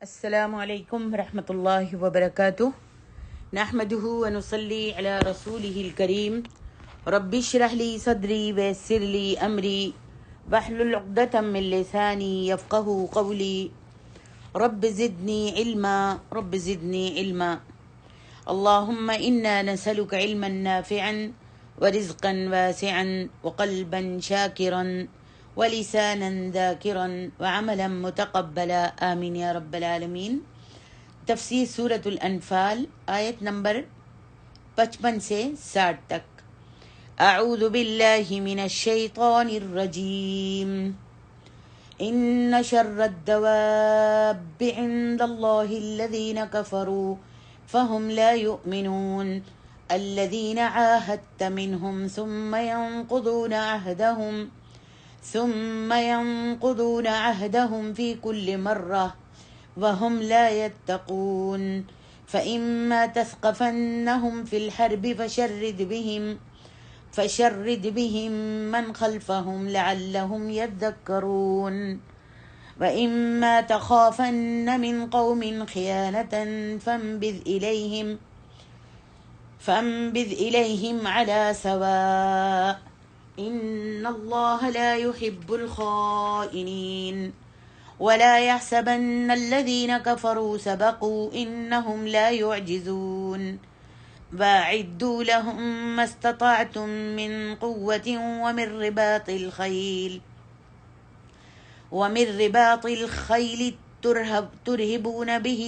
السلام علیکم ورحمۃ اللہ وبرکاتہ نحمده ونصلی علی رسوله الکریم رب اشرح لی صدری ویسر لی امری واحلل عقدۃ من لسانی یفقهوا قولی رب زدنی علما اللهم انا نسألك علما نافعا ورزقا واسعا وقلبا شاکرا ولسانا ذاکرا وعملا متقبلا آمین یا رب العالمین۔ تفسیر سورۃ الانفال آیت نمبر 55 سے 60 تک۔ اعوذ باللہ من الشیطان الرجیم۔ ان شر الدواب عند اللہ الذین کفروا فهم لا يؤمنون الذین عاهدت منهم ثم ينقضون عهدهم في كل مرة وهم لا يتقون فإما تثقفنهم في الحرب فشرد بهم من خلفهم لعلهم يذكرون وإما تخافن من قوم خيانة فانبذ إليهم على سواء ان اللہ لا يحب الخائنین ولا يحسبن الذين كفروا سبقوا انهم لا يعجزون واعدوا لهم ما استطعتم من قوة ومن رباط الخيل ترهبون به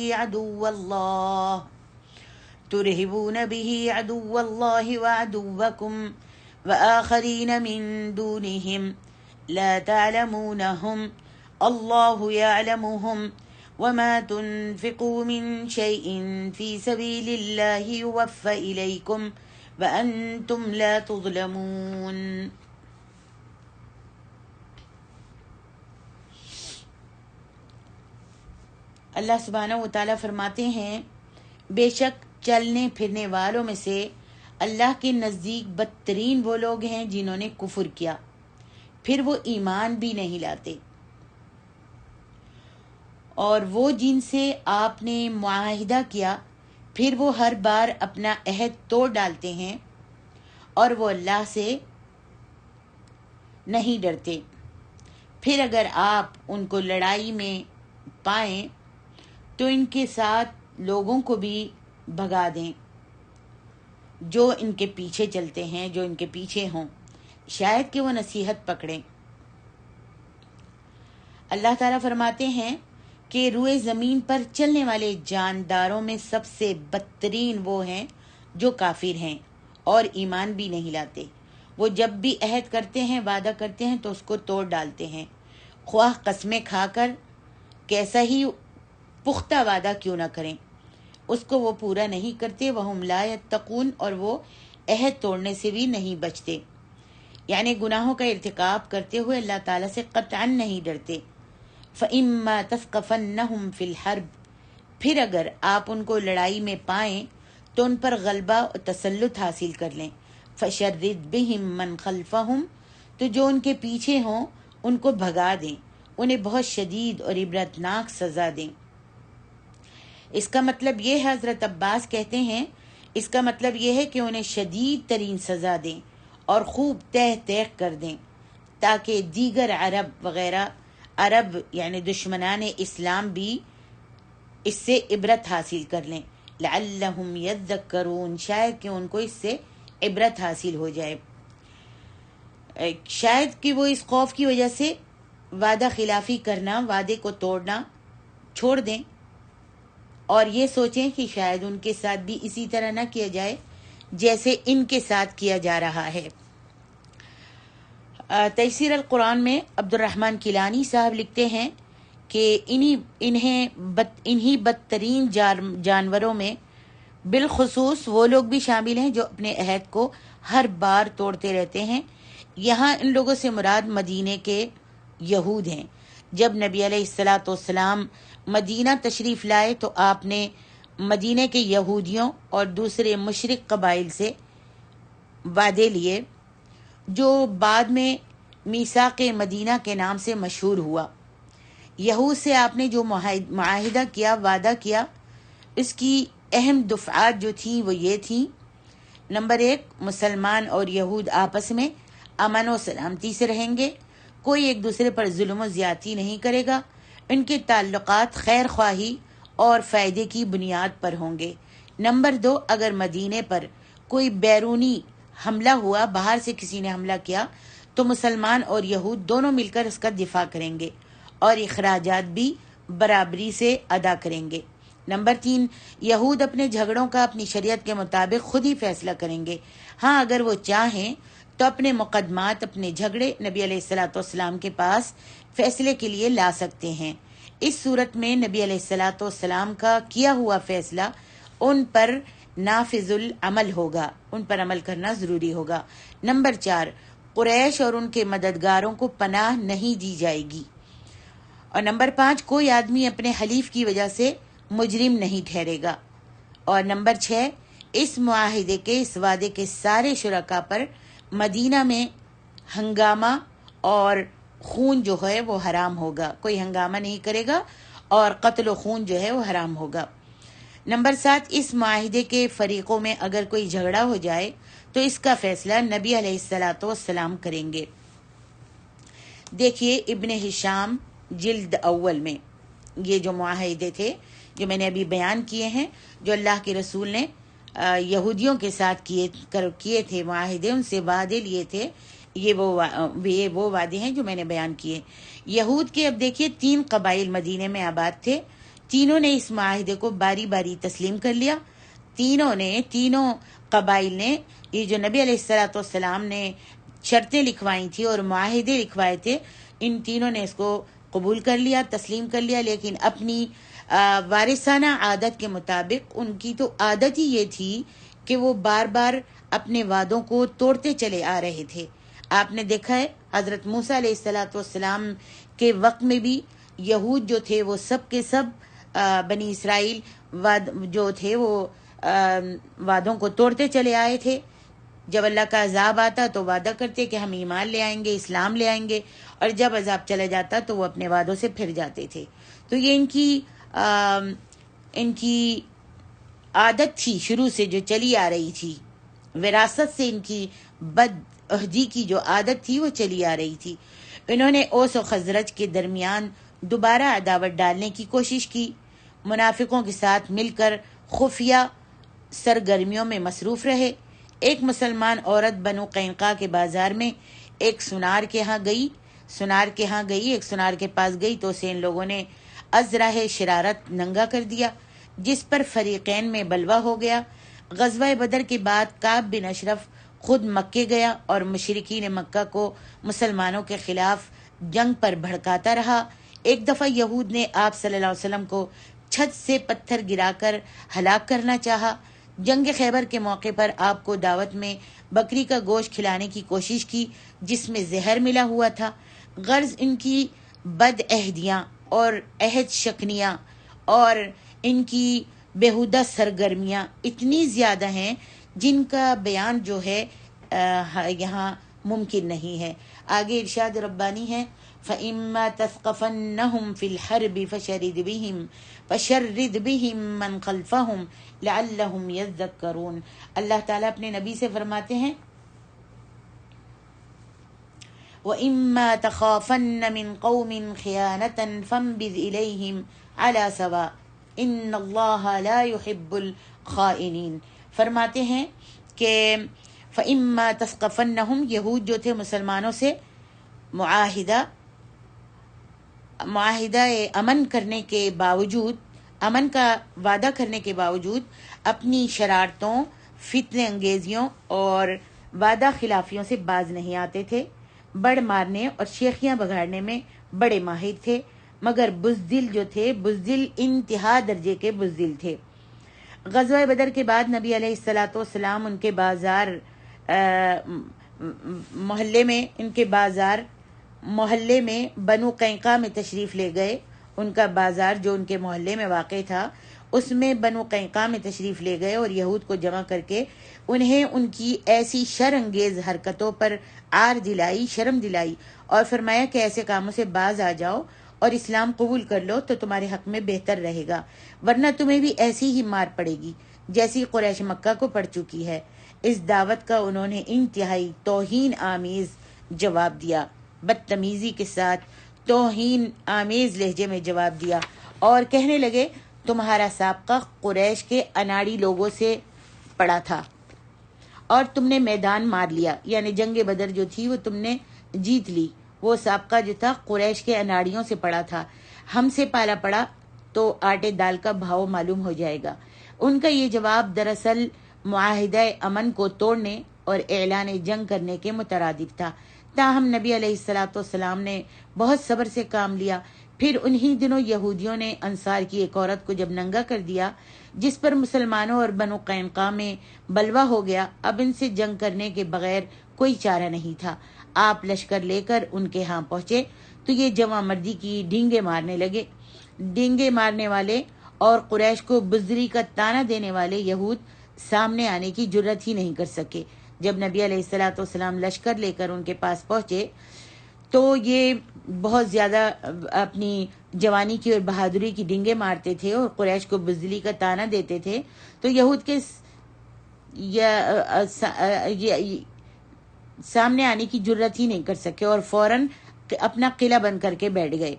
عدو الله وعدوكم وآخرين من دونهم لا تعلمونهم الله يعلمهم وما تنفقوا من شيء في سبيل الله يوفى إليكم وأنتم لا تظلمون۔ اللہ سبحانہ و تعالیٰ فرماتے ہیں، بے شک چلنے پھرنے والوں میں سے اللہ کے نزدیک بدترین وہ لوگ ہیں جنہوں نے کفر کیا، پھر وہ ایمان بھی نہیں لاتے، اور وہ جن سے آپ نے معاہدہ کیا پھر وہ ہر بار اپنا عہد توڑ ڈالتے ہیں، اور وہ اللہ سے نہیں ڈرتے۔ پھر اگر آپ ان کو لڑائی میں پائیں تو ان کے ساتھ لوگوں کو بھی بھگا دیں جو ان کے پیچھے چلتے ہیں، جو ان کے پیچھے ہوں، شاید کہ وہ نصیحت پکڑیں۔ اللہ تعالیٰ فرماتے ہیں کہ روئے زمین پر چلنے والے جانداروں میں سب سے بدترین وہ ہیں جو کافر ہیں اور ایمان بھی نہیں لاتے۔ وہ جب بھی عہد کرتے ہیں، وعدہ کرتے ہیں تو اس کو توڑ ڈالتے ہیں، خواہ قسمیں کھا کر کیسا ہی پختہ وعدہ کیوں نہ کریں، اس کو وہ پورا نہیں کرتے۔ وَهُمْ لَا يَتَّقُونَ، اور وہ عہد توڑنے سے بھی نہیں بچتے، یعنی گناہوں کا ارتکاب کرتے ہوئے اللہ تعالیٰ سے قطعاً نہیں ڈرتے۔ فَإِمَّا تَثْقَفَنَّهُمْ فِي الْحَرْبِ، پھر اگر آپ ان کو لڑائی میں پائیں تو ان پر غلبہ و تسلط حاصل کر لیں۔ فَشَرِّدْ بِهِمْ مَنْ خَلْفَهُمْ، تو جو ان کے پیچھے ہوں ان کو بھگا دیں، انہیں بہت شدید اور عبرتناک سزا دیں۔ اس کا مطلب یہ ہے، حضرت عباس کہتے ہیں، اس کا مطلب یہ ہے کہ انہیں شدید ترین سزا دیں اور خوب تیخ کر دیں، تاکہ دیگر عرب یعنی دشمنان اسلام بھی اس سے عبرت حاصل کر لیں۔ لعلہم یذکرون، شاید کہ ان کو اس سے عبرت حاصل ہو جائے، شاید کہ وہ اس خوف کی وجہ سے وعدہ خلافی کرنا، وعدے کو توڑنا چھوڑ دیں اور یہ سوچیں کہ شاید ان کے ساتھ بھی اسی طرح نہ کیا جائے جیسے ان کے ساتھ کیا جا رہا ہے۔ تفسیر القرآن میں عبد الرحمن کیلانی صاحب لکھتے ہیں کہ انہی بدترین جانوروں میں بالخصوص وہ لوگ بھی شامل ہیں جو اپنے عہد کو ہر بار توڑتے رہتے ہیں۔ یہاں ان لوگوں سے مراد مدینے کے یہود ہیں۔ جب نبی علیہ الصلاۃ والسلام مدینہ تشریف لائے تو آپ نے مدینہ کے یہودیوں اور دوسرے مشرک قبائل سے وعدے لیے جو بعد میں میثاق مدینہ کے نام سے مشہور ہوا۔ یہود سے آپ نے جو معاہدہ کیا، وعدہ کیا، اس کی اہم دفعات جو تھیں وہ یہ تھیں: نمبر 1، مسلمان اور یہود آپس میں امن و سلامتی سے رہیں گے، کوئی ایک دوسرے پر ظلم و زیادتی نہیں کرے گا، ان کے تعلقات خیر خواہی اور فائدے کی بنیاد پر ہوں گے۔ نمبر 2، اگر مدینے پر کوئی بیرونی حملہ ہوا، باہر سے کسی نے حملہ کیا، تو مسلمان اور یہود دونوں مل کر اس کا دفاع کریں گے اور اخراجات بھی برابری سے ادا کریں گے۔ نمبر 3، یہود اپنے جھگڑوں کا اپنی شریعت کے مطابق خود ہی فیصلہ کریں گے۔ ہاں، اگر وہ چاہیں تو اپنے مقدمات، اپنے جھگڑے نبی علیہ الصلاۃ والسلام کے پاس فیصلے کے لیے لا سکتے ہیں۔ اس صورت میں نبی علیہ الصلاۃ والسلام کا کیا ہوا فیصلہ ان پر نافذ العمل ہوگا، ان پر عمل کرنا ضروری ہوگا۔ نمبر 4، قریش اور ان کے مددگاروں کو پناہ نہیں دی جائے گی۔ اور نمبر 5، کوئی آدمی اپنے حلیف کی وجہ سے مجرم نہیں ٹھہرے گا۔ اور نمبر 6، اس معاہدے کے، اس وعدے کے سارے شرکاء پر مدینہ میں ہنگامہ اور خون جو ہے وہ حرام ہوگا، کوئی ہنگامہ نہیں کرے گا اور قتل و خون جو ہے وہ حرام ہوگا۔ نمبر 7، اس معاہدے کے فریقوں میں اگر کوئی جھگڑا ہو جائے تو اس کا فیصلہ نبی علیہ الصلاۃ والسلام کریں گے۔ دیکھیے ابن ہشام جلد اول میں یہ جو معاہدے تھے جو میں نے ابھی بیان کیے ہیں، جو اللہ کے رسول نے یہودیوں کے ساتھ کیے تھے معاہدے، ان سے وعدے لیے تھے، یہ وہ وعدے ہیں جو میں نے بیان کیے۔ یہود کے اب دیکھیے 3 قبائل مدینے میں آباد تھے، تینوں نے اس معاہدے کو باری باری تسلیم کر لیا۔ تینوں قبائل نے یہ جو نبی علیہ الصلاۃ والسلام نے شرطیں لکھوائی تھی اور معاہدے لکھوائے تھے، ان تینوں نے اس کو قبول کر لیا، تسلیم کر لیا، لیکن اپنی وارثانہ عادت کے مطابق ان کی تو عادت ہی یہ تھی کہ وہ بار بار اپنے وعدوں کو توڑتے چلے آ رہے تھے۔ آپ نے دیکھا ہے حضرت موسیٰ علیہ الصلاۃ والسلام کے وقت میں بھی یہود جو تھے وہ سب کے سب بنی اسرائیل جو تھے وہ وعدوں کو توڑتے چلے آئے تھے۔ جب اللہ کا عذاب آتا تو وعدہ کرتے کہ ہم ایمان لے آئیں گے، اسلام لے آئیں گے، اور جب عذاب چلا جاتا تو وہ اپنے وعدوں سے پھر جاتے تھے۔ تو یہ ان کی عادت تھی شروع سے جو چلی آ رہی تھی، وراثت سے ان کی بد عہدی کی جو عادت تھی وہ چلی آ رہی تھی۔ انہوں نے اوس و خزرج کے درمیان دوبارہ عداوت ڈالنے کی کوشش کی، منافقوں کے ساتھ مل کر خفیہ سرگرمیوں میں مصروف رہے۔ ایک مسلمان عورت بنو قینقاع کے بازار میں ایک سنار کے ہاں گئی، ایک سنار کے پاس گئی تو اسے ان لوگوں نے ازراہ شرارت ننگا کر دیا، جس پر فریقین میں بلوا ہو گیا۔ غزوہ بدر کے بعد کعب بن اشرف خود مکے گیا اور مشرکین مکہ کو مسلمانوں کے خلاف جنگ پر بھڑکاتا رہا۔ ایک دفعہ یہود نے آپ صلی اللہ علیہ وسلم کو چھت سے پتھر گرا کر ہلاک کرنا چاہا۔ جنگ خیبر کے موقع پر آپ کو دعوت میں بکری کا گوشت کھلانے کی کوشش کی جس میں زہر ملا ہوا تھا۔ غرض ان کی بد عہدیاں اور عہد شکنیاں اور ان کی بیہودہ سرگرمیاں اتنی زیادہ ہیں جن کا بیان جو ہے یہاں ممکن نہیں ہے۔ آگے ارشاد ربانی ہے، فَإِمَّا تَثْقَفَنَّهُمْ فِي الْحَرْبِ فَشَرِّدْ بِهِمْ مَنْ خَلْفَهُمْ لَعَلَّهُمْ يَذَّكَّرُونَ۔ اللہ تعالیٰ اپنے نبی سے فرماتے ہیں، وَإِمَّا تَخَافَنَّ مِنْ قَوْمٍ خِيَانَةً فَانبِذْ إِلَيْهِمْ عَلَى سَوَاءٍ إِنَّ اللَّهَ لَا يُحِبُّ الْخَائِنِينَ۔ فرماتے ہیں کہ فَإِمَّا تَثْقَفَنَّهُمْ، یہود جو تھے مسلمانوں سے معاہدہ امن کرنے کے باوجود، امن کا وعدہ کرنے کے باوجود اپنی شرارتوں، فتنہ انگیزیوں اور وعدہ خلافیوں سے باز نہیں آتے تھے۔ بڑ مارنے اور شیخیاں بگاڑنے میں بڑے ماہر تھے، مگر بزدل جو تھے، بزدل انتہا درجے کے بزدل تھے۔ غزوہ بدر کے بعد نبی علیہ الصلاۃ والسلام ان کے محلے میں بنو قینقاع میں تشریف لے گئے۔ ان کا بازار جو ان کے محلے میں واقع تھا اس میں بنو قینقاع میں تشریف لے گئے اور یہود کو جمع کر کے انہیں ان کی ایسی شر انگیز حرکتوں پر شرم دلائی اور فرمایا کہ ایسے کاموں سے باز آ جاؤ اور اسلام قبول کر لو تو تمہارے حق میں بہتر رہے گا، ورنہ تمہیں بھی ایسی ہی مار پڑے گی جیسی قریش مکہ کو پڑ چکی ہے۔ اس دعوت کا انہوں نے انتہائی توہین آمیز جواب دیا، بدتمیزی کے ساتھ توہین آمیز لہجے میں جواب دیا، اور کہنے لگے تمہارا سابقہ قریش کے اناڑی لوگوں سے پڑا تھا اور تم نے میدان مار لیا، یعنی جنگ بدر جو تھی وہ تم نے جیت لی، وہ سابقہ جو تھا قریش کے اناڑیوں سے پڑا تھا، ہم سے پالا پڑا تو آٹے دال کا بھاؤ معلوم ہو جائے گا۔ ان کا یہ جواب دراصل معاہدہ امن کو توڑنے اور اعلان جنگ کرنے کے مترادف تھا، تاہم نبی علیہ الصلوۃ والسلام نے بہت صبر سے کام لیا۔ پھر انہی دنوں یہودیوں نے انصار کی ایک عورت کو جب ننگا کر دیا، جس پر مسلمانوں اور بنو قینقاع میں بلوا ہو گیا، اب ان سے جنگ کرنے کے بغیر کوئی چارہ نہیں تھا۔ آپ لشکر لے کر ان کے ہاں پہنچے تو یہ جواں مردی کی ڈینگے مارنے لگے۔ ڈینگے مارنے والے اور قریش کو بزدلی کا طعنہ دینے والے یہود سامنے آنے کی جرت ہی نہیں کر سکے۔ جب نبی علیہ الصلوۃ والسلام لشکر لے کر ان کے پاس پہنچے تو یہ بہت زیادہ اپنی جوانی کی اور بہادری کی ڈینگے مارتے تھے اور قریش کو بزدلی کا طعنہ دیتے تھے، تو یہود کے سامنے آنے کی جرت ہی نہیں کر سکے اور فوراً اپنا قلعہ بند کر کے بیٹھ گئے۔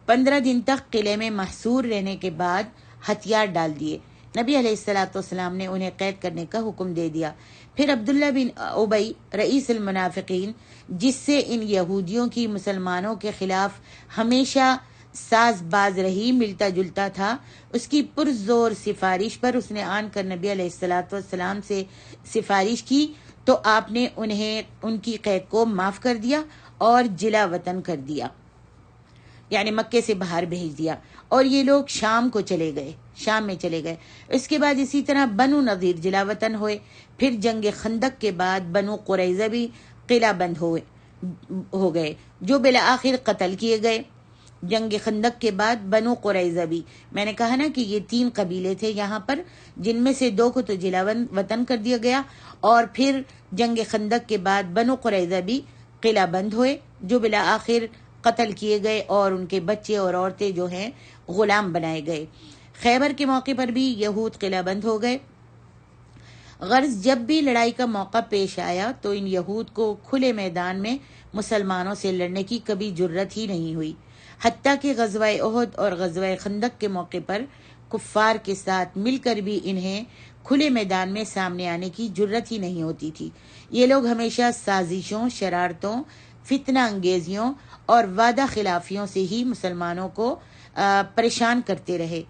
15 دن تک قلعے میں محصور رہنے کے بعد ہتھیار ڈال دیے۔ نبی علیہ الصلوۃ والسلام نے انہیں قید کرنے کا حکم دے دیا۔ پھر عبداللہ بن ابی رئیس المنافقین، جس سے ان یہودیوں کی مسلمانوں کے خلاف ہمیشہ ساز باز رہی، ملتا جلتا تھا، اس کی پرزور سفارش پر اس نے آن کر نبی علیہ الصلوۃ والسلام سے سفارش کی تو آپ نے انہیں ان کی قید کو معاف کر دیا اور جلا وطن کر دیا، یعنی مکے سے باہر بھیج دیا، اور یہ لوگ شام میں چلے گئے۔ اس کے بعد اسی طرح بنو نذیر جلا وطن ہوئے۔ پھر جنگ خندق کے بعد بنو قریظہ بھی قلعہ بند ہو گئے، جو بالآخر قتل کیے گئے۔ جنگ خندق کے بعد بنو قریظہ بھی، میں نے کہا نا کہ یہ 3 قبیلے تھے یہاں پر، جن میں سے 2 کو تو جلا وطن کر دیا گیا، اور پھر جنگ خندق کے بعد بنو قریظہ بھی قلعہ بند ہوئے، جو بالآخر قتل کیے گئے، اور ان کے بچے اور عورتیں جو ہیں غلام بنائے گئے۔ خیبر کے موقع پر بھی یہود قلعہ بند ہو گئے۔ غرض جب بھی لڑائی کا موقع پیش آیا تو ان یہود کو کھلے میدان میں مسلمانوں سے لڑنے کی کبھی جرت ہی نہیں ہوئی، حتیٰ کہ غزوہ احد اور غزوہ خندق کے موقع پر کفار کے ساتھ مل کر بھی انہیں کھلے میدان میں سامنے آنے کی جرت ہی نہیں ہوتی تھی۔ یہ لوگ ہمیشہ سازشوں، شرارتوں، فتنہ انگیزیوں اور وعدہ خلافیوں سے ہی مسلمانوں کو پریشان کرتے رہے،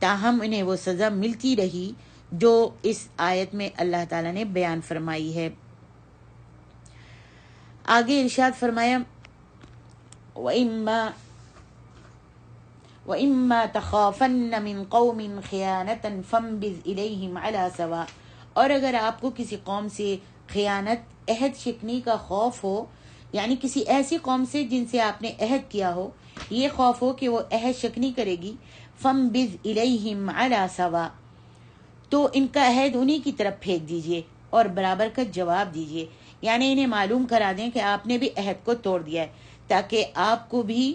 تاہم انہیں وہ سزا ملتی رہی جو اس آیت میں اللہ تعالیٰ نے بیان فرمائی ہے۔ آگے ارشاد فرمایا وَإِمَّا تَخَافَنَّ مِن قَوْمٍ خِيَانَةً فَانبِذْ إِلَيْهِمْ عَلَى سَوَاءٍ، اور اگر آپ کو کسی قوم سے خیانت، عہد شکنی کا خوف ہو، یعنی کسی ایسی قوم سے جن سے آپ نے عہد کیا ہو، یہ خوف ہو کہ وہ عہد شکنی کرے گی، فَانبِذْ إِلَيْهِمْ عَلَى سَوَاءٍ، تو ان کا عہد انہی کی طرف پھینک دیجئے اور برابر کا جواب دیجئے، یعنی انہیں معلوم کرا دیں کہ آپ نے بھی عہد کو توڑ دیا ہے، تاکہ آپ کو بھی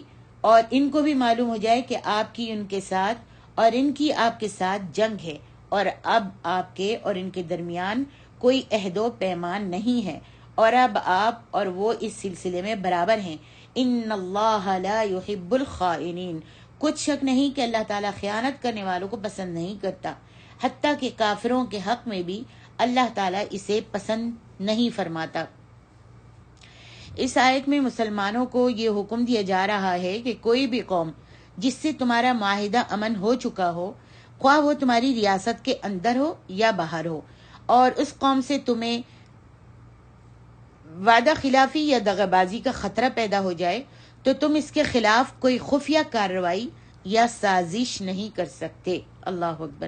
اور ان کو بھی معلوم ہو جائے کہ آپ کی ان کے ساتھ اور ان کی آپ کے ساتھ جنگ ہے، اور اب آپ کے اور ان کے درمیان کوئی عہد و پیمان نہیں ہے، اور اب آپ اور وہ اس سلسلے میں برابر ہیں۔ ان اللہ لا يحب الخائنین، کچھ شک نہیں کہ اللہ تعالیٰ خیانت کرنے والوں کو پسند نہیں کرتا، حتیٰ کہ کافروں کے حق میں بھی اللہ تعالیٰ اسے پسند نہیں فرماتا۔ اس آیت میں مسلمانوں کو یہ حکم دیا جا رہا ہے کہ کوئی بھی قوم جس سے تمہارا معاہدہ امن ہو چکا ہو، خواہ وہ تمہاری ریاست کے اندر ہو یا باہر ہو، اور اس قوم سے تمہیں وعدہ خلافی یا دغا بازی کا خطرہ پیدا ہو جائے تو تم اس کے خلاف کوئی خفیہ کارروائی یا سازش نہیں کر سکتے۔ اللہ اکبر۔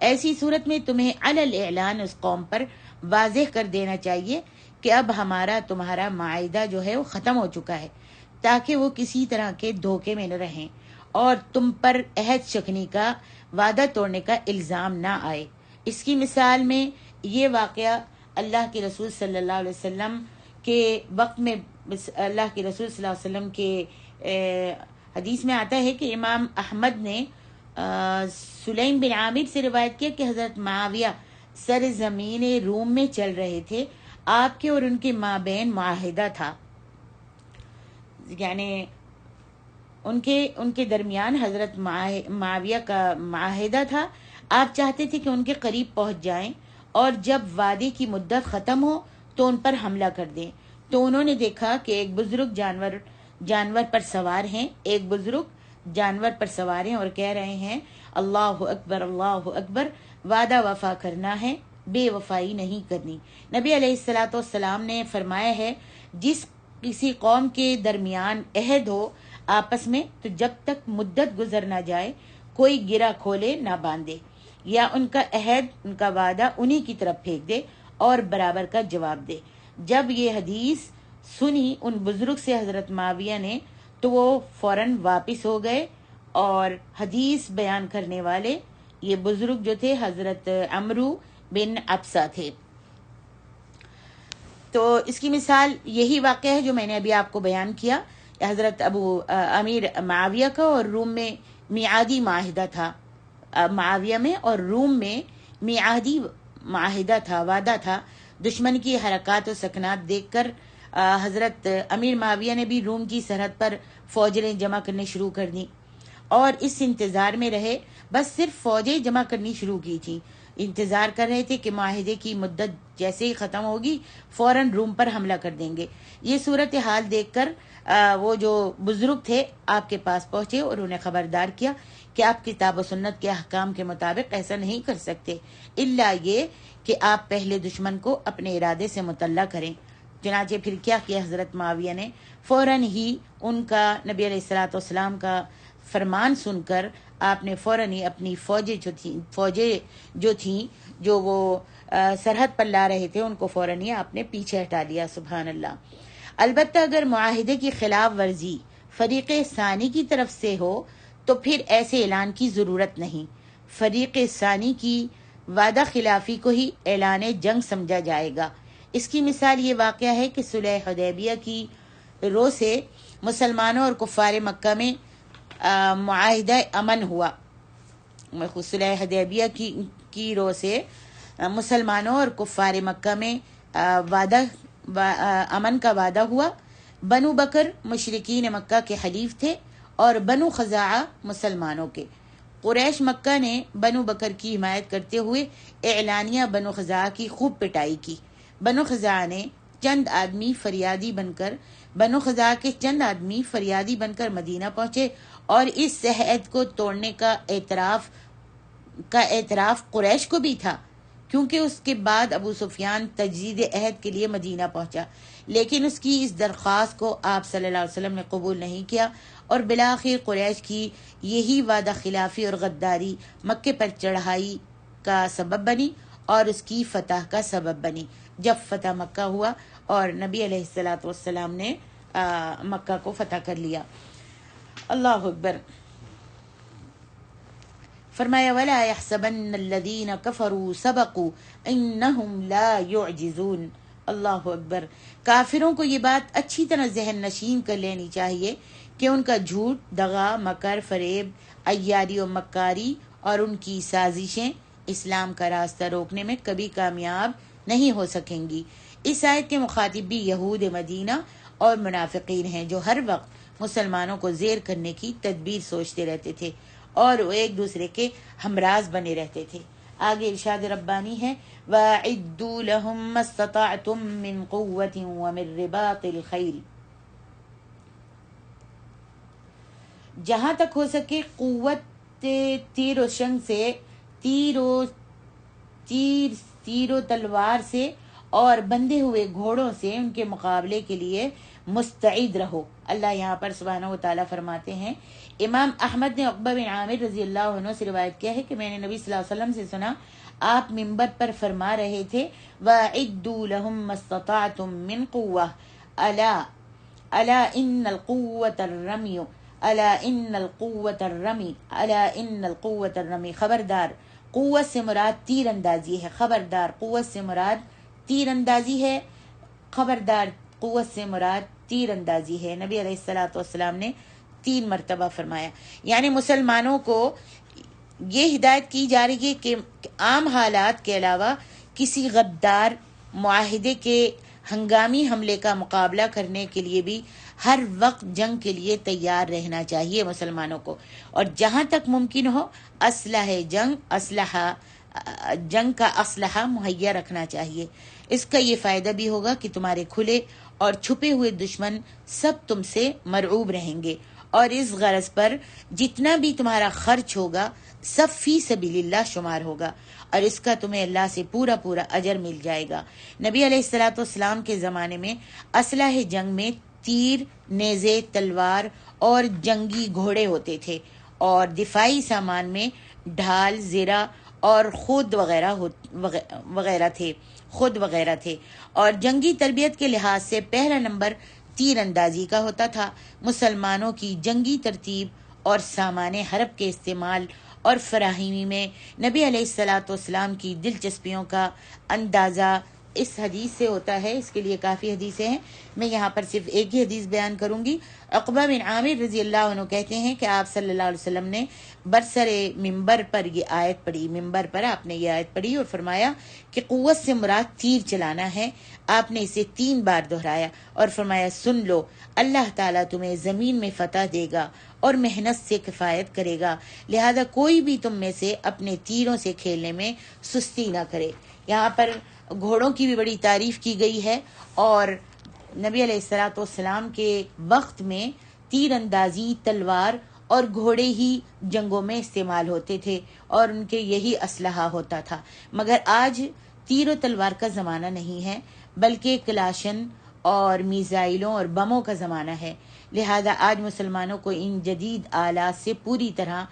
ایسی صورت میں تمہیں علی الاعلان اس قوم پر واضح کر دینا چاہیے کہ اب ہمارا تمہارا معاہدہ جو ہے وہ ختم ہو چکا ہے، تاکہ وہ کسی طرح کے دھوکے میں نہ رہیں اور تم پر عہد شکنی کا، وعدہ توڑنے کا الزام نہ آئے۔ اس کی مثال میں یہ واقعہ اللہ کے رسول صلی اللہ علیہ وسلم کے وقت میں، اللہ کے رسول صلی اللہ علیہ وسلم کے حدیث میں آتا ہے کہ امام احمد نے سلیم بن عامر سے روایت کیا کہ حضرت معاویہ سر زمین روم میں چل رہے تھے، آپ کے اور ان کے مابین معاہدہ تھا، یعنی ان کے درمیان حضرت معاویہ کا معاہدہ تھا. آپ چاہتے تھے کہ ان کے قریب پہنچ جائیں اور جب وعدے کی مدت ختم ہو تو ان پر حملہ کر دیں. تو انہوں نے دیکھا کہ ایک بزرگ جانور پر سوار ہیں، اور کہہ رہے ہیں اللہ اکبر اللہ اکبر، وعدہ وفا کرنا ہے، بے وفائی نہیں کرنی. نبی علیہ الصلوۃ والسلام نے فرمایا ہے جس کسی قوم کے درمیان عہد ہو آپس میں تو جب تک مدت گزر نہ جائے کوئی گرہ کھولے نہ باندھے، یا ان کا عہد ان کا وعدہ انہی کی طرف پھینک دے اور برابر کا جواب دے. جب یہ حدیث سنی ان بزرگ سے حضرت معاویہ نے تو وہ فوراً واپس ہو گئے، اور حدیث بیان کرنے والے یہ بزرگ جو تھے حضرت عمرو بن ابسہ تھے. تو اس کی مثال یہی واقعہ ہے جو میں نے ابھی آپ کو بیان کیا. حضرت امیر معاویہ کا اور روم میں میعادی معاہدہ تھا، معاویہ میں اور روم میں میعادی معاہدہ تھا، وعدہ تھا. دشمن کی حرکات و سکنات دیکھ کر حضرت امیر معاویہ نے بھی روم کی سرحد پر فوجیں جمع کرنے شروع کر دی اور اس انتظار میں رہے، بس صرف فوجیں جمع کرنی شروع کی تھی، انتظار کر رہے تھے کہ معاہدے کی مدت جیسے ہی ختم ہوگی فوراً روم پر حملہ کر دیں گے. یہ صورتحال دیکھ کر وہ جو بزرگ تھے آپ کے پاس پہنچے اور انہیں خبردار کیا کہ آپ کتاب و سنت کے احکام کے مطابق ایسا نہیں کر سکتے الا یہ کہ آپ پہلے دشمن کو اپنے ارادے سے مطلع کریں. چنانچہ پھر کیا حضرت معاویہ نے فوراً ہی ان کا نبی علیہ الصلوۃ والسلام کا فرمان سن کر آپ نے فوراً ہی اپنی فوجیں جو تھیں جو وہ سرحد پر لا رہے تھے ان کو فوراً ہی آپ نے پیچھے ہٹا لیا. سبحان اللہ. البتہ اگر معاہدے کی خلاف ورزی فریق ثانی کی طرف سے ہو تو پھر ایسے اعلان کی ضرورت نہیں. فریق ثانی کی وعدہ خلافی کو ہی اعلان جنگ سمجھا جائے گا. اس کی مثال یہ واقعہ ہے کہ صلح حدیبیہ کی رو سے مسلمانوں اور کفار مکہ میں معاہدہ امن ہوا. صلح حدیبیہ کی رو سے مسلمانوں اور کفار مکہ میں امن کا وعدہ ہوا. بنو بکر مشرکین مکہ کے حلیف تھے اور بنو خزاعہ مسلمانوں کے. قریش مکہ نے بنو بکر کی حمایت کرتے ہوئے اعلانیہ بنو خزاعہ کی خوب پٹائی کی. بنو خزاعہ کے چند آدمی فریادی بن کر مدینہ پہنچے اور اس عہد کو توڑنے کا اعتراف قریش کو بھی تھا، کیونکہ اس کے بعد ابو سفیان تجدید عہد کے لیے مدینہ پہنچا، لیکن اس کی اس درخواست کو آپ صلی اللہ علیہ وسلم نے قبول نہیں کیا اور بالآخر قریش کی یہی وعدہ خلافی اور غداری مکے پر چڑھائی کا سبب بنی اور اس کی فتح کا سبب بنی. جب فتح مکہ ہوا اور نبی علیہ الصلوۃ والسلام نے مکہ کو فتح کر لیا. اللہ اکبر. فرمایا وَلَا يَحْسَبَنَّ الَّذِينَ كَفَرُوا سَبَقُوا إِنَّهُمْ لَا يُعْجِزُونَ. اللہ اکبر. کافروں کو یہ بات اچھی طرح ذہن نشین کر لینی چاہیے کہ ان کا جھوٹ، دغا، مکر، فریب، عیاری و مکاری اور ان کی سازشیں اسلام کا راستہ روکنے میں کبھی کامیاب نہیں ہو سکیں گی. اس آیت کے مخاطب بھی یہود مدینہ اور منافقین ہیں جو ہر وقت مسلمانوں کو زیر کرنے کی تدبیر سوچتے رہتے تھے اور وہ ایک دوسرے کے ہمراز بنے رہتے تھے. آگے ارشاد ربانی ہے وَأَعِدُّوا لَهُم مَّا اسْتَطَعْتُم مِّن قُوَّةٍ وَمِن رِّبَاطِ الْخَيْلِ. جہاں تک ہو سکے قوت تیر و شنگ سے، تیر و تلوار سے اور بندھے ہوئے گھوڑوں سے ان کے مقابلے کے لیے مستعد رہو. اللہ یہاں پر سبحانہ و تعالیٰ فرماتے ہیں. امام احمد نے عقبہ بن عامر رضی اللہ عنہ سے روایت کیا ہے کہ میں نے نبی صلی اللہ علیہ وسلم سے سنا آپ منبر پر فرما رہے تھے وَأَعِدُّوا لَهُم مَّا اسْتَطَعْتُم مِّن قُوَّةٍ أَلَا إِنَّ الْقُوَّةَ الرَّمْيُ أَلَا إِنَّ الْقُوَّةَ الرَّمْيِ أَلَا إِنَّ الْقُوَّةَ الرَّمْيِ. خبردار، قوت سے مراد تیر اندازی ہے. خبردار، قوت سے مراد تیر اندازی ہے. خبردار، قوت سے مراد تیر اندازی ہے. نبی علیہ الصلوۃ والسلام نے 3 مرتبہ فرمایا. یعنی مسلمانوں کو یہ ہدایت کی جا رہی ہے کہ عام حالات کے علاوہ کسی غدار معاہدے کے ہنگامی حملے کا مقابلہ کرنے کے لیے بھی ہر وقت جنگ کے لیے تیار رہنا چاہیے مسلمانوں کو، اور جہاں تک ممکن ہو جنگ کا اسلحہ مہیا رکھنا چاہیے. اس کا یہ فائدہ بھی ہوگا کہ تمہارے کھلے اور چھپے ہوئے دشمن سب تم سے مرعوب رہیں گے، اور اس غرض پر جتنا بھی تمہارا خرچ ہوگا سب فی سبیل اللہ شمار ہوگا، اور اس کا تمہیں اللہ سے پورا پورا اجر مل جائے گا. نبی علیہ الصلوۃ والسلام کے زمانے میں اسلحہ جنگ میں تیر، نیزے، تلوار اور جنگی گھوڑے ہوتے تھے، اور دفاعی سامان میں ڈھال، زرہ اور خود وغیرہ تھے. اور جنگی تربیت کے لحاظ سے پہلا نمبر تیر اندازی کا ہوتا تھا. مسلمانوں کی جنگی ترتیب اور سامان حرب کے استعمال اور فراہمی میں نبی علیہ الصلوۃ والسلام کی دلچسپیوں کا اندازہ اس حدیث سے ہوتا ہے. اس کے لیے کافی حدیثیں ہیں، میں یہاں پر صرف ایک ہی حدیث بیان کروں گی. عقبہ بن عامر رضی اللہ عنہ کہتے ہیں کہ آپ صلی اللہ علیہ وسلم نے برسر ممبر پر یہ آیت پڑھی. ممبر پر آپ نے یہ آیت پڑھی اور فرمایا کہ قوت سے مراد تیر چلانا ہے. آپ نے اسے 3 بار دہرایا اور فرمایا سن لو، اللہ تعالیٰ تمہیں زمین میں فتح دے گا اور محنت سے کفایت کرے گا، لہذا کوئی بھی تم میں سے اپنے تیروں سے کھیلنے میں سستی نہ کرے. یہاں پر گھوڑوں کی بھی بڑی تعریف کی گئی ہے، اور نبی علیہ الصلوۃ والسلام کے وقت میں تیر اندازی، تلوار اور گھوڑے ہی جنگوں میں استعمال ہوتے تھے اور ان کے یہی اسلحہ ہوتا تھا. مگر آج تیر و تلوار کا زمانہ نہیں ہے، بلکہ کلاشن اور میزائلوں اور بموں کا زمانہ ہے. لہذا آج مسلمانوں کو ان جدید آلات سے پوری طرح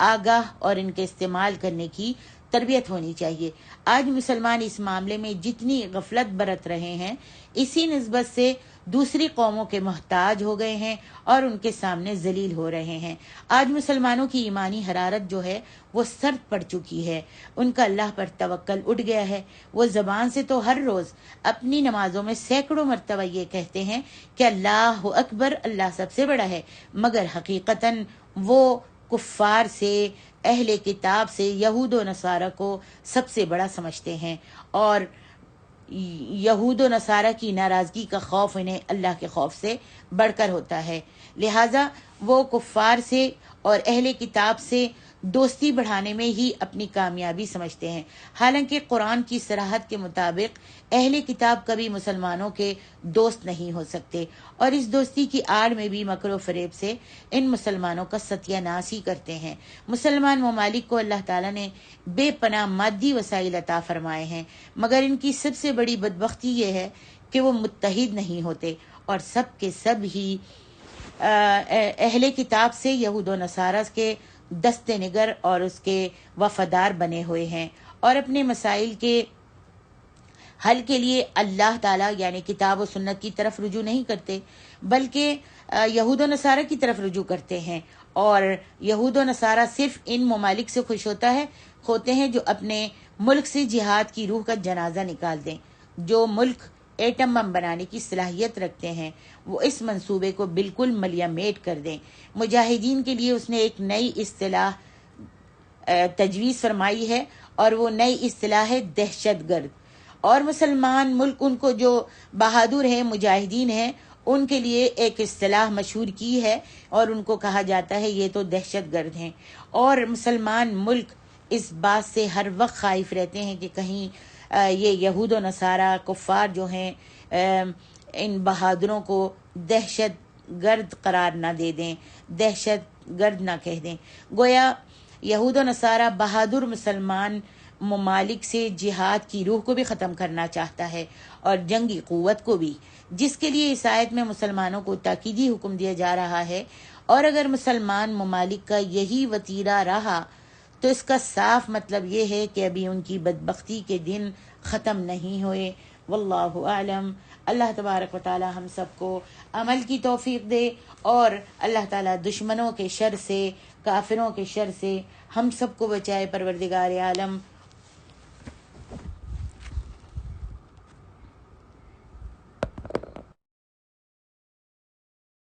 آگاہ اور ان کے استعمال کرنے کی تربیت ہونی چاہیے. آج مسلمان اس معاملے میں جتنی غفلت برت رہے ہیں، اسی نسبت سے دوسری قوموں کے محتاج ہو گئے ہیں اور ان کے سامنے ذلیل ہو رہے ہیں. آج مسلمانوں کی ایمانی حرارت جو ہے وہ سرد پڑ چکی ہے، ان کا اللہ پر توکل اٹھ گیا ہے. وہ زبان سے تو ہر روز اپنی نمازوں میں سینکڑوں مرتبہ یہ کہتے ہیں کہ اللہ اکبر، اللہ سب سے بڑا ہے، مگر حقیقتاً وہ کفار سے، اہل کتاب سے، یہود و نصارہ کو سب سے بڑا سمجھتے ہیں، اور یہود و نصارہ کی ناراضگی کا خوف انہیں اللہ کے خوف سے بڑھ کر ہوتا ہے. لہٰذا وہ کفار سے اور اہل کتاب سے دوستی بڑھانے میں ہی اپنی کامیابی سمجھتے ہیں، حالانکہ قرآن کی صراحت کے مطابق اہل کتاب کبھی مسلمانوں کے دوست نہیں ہو سکتے، اور اس دوستی کی آڑ میں بھی مکر و فریب سے ان مسلمانوں کا ستیہ ناش ہی کرتے ہیں. مسلمان ممالک کو اللہ تعالیٰ نے بے پناہ مادی وسائل عطا فرمائے ہیں، مگر ان کی سب سے بڑی بدبختی یہ ہے کہ وہ متحد نہیں ہوتے، اور سب کے سب ہی اہل کتاب سے، یہود و نصارہ کے دست نگر اور اس کے وفادار بنے ہوئے ہیں، اور اپنے مسائل کے حل کے لیے اللہ تعالیٰ یعنی کتاب و سنت کی طرف رجوع نہیں کرتے، بلکہ یہود و نصارہ کی طرف رجوع کرتے ہیں. اور یہود و نصارہ صرف ان ممالک سے خوش ہوتے ہیں جو اپنے ملک سے جہاد کی روح کا جنازہ نکال دیں. جو ملک ایٹم بم بنانے کی صلاحیت رکھتے ہیں وہ اس منصوبے کو بالکل ملیا میٹ کر دیں. مجاہدین کے لیے اس نے ایک نئی اصطلاح تجویز فرمائی ہے، اور وہ نئی اصطلاح ہے دہشت گرد. اور مسلمان ملک ان کو جو بہادر ہیں، مجاہدین ہیں، ان کے لیے ایک اصطلاح مشہور کی ہے، اور ان کو کہا جاتا ہے یہ تو دہشت گرد ہیں. اور مسلمان ملک اس بات سے ہر وقت خائف رہتے ہیں کہ کہیں یہ یہود و نصارہ کفار جو ہیں ان بہادروں کو دہشت گرد قرار نہ دے دیں، دہشت گرد نہ کہہ دیں. گویا یہود و نصارہ بہادر مسلمان ممالک سے جہاد کی روح کو بھی ختم کرنا چاہتا ہے اور جنگی قوت کو بھی، جس کے لیے اس آیت میں مسلمانوں کو تاکیدی حکم دیا جا رہا ہے. اور اگر مسلمان ممالک کا یہی وتیرہ رہا تو اس کا صاف مطلب یہ ہے کہ ابھی ان کی بدبختی کے دن ختم نہیں ہوئے. واللہ اعلم. اللہ تبارک و تعالی ہم سب کو عمل کی توفیق دے، اور اللہ تعالی دشمنوں کے شر سے، کافروں کے شر سے ہم سب کو بچائے. پروردگار عالم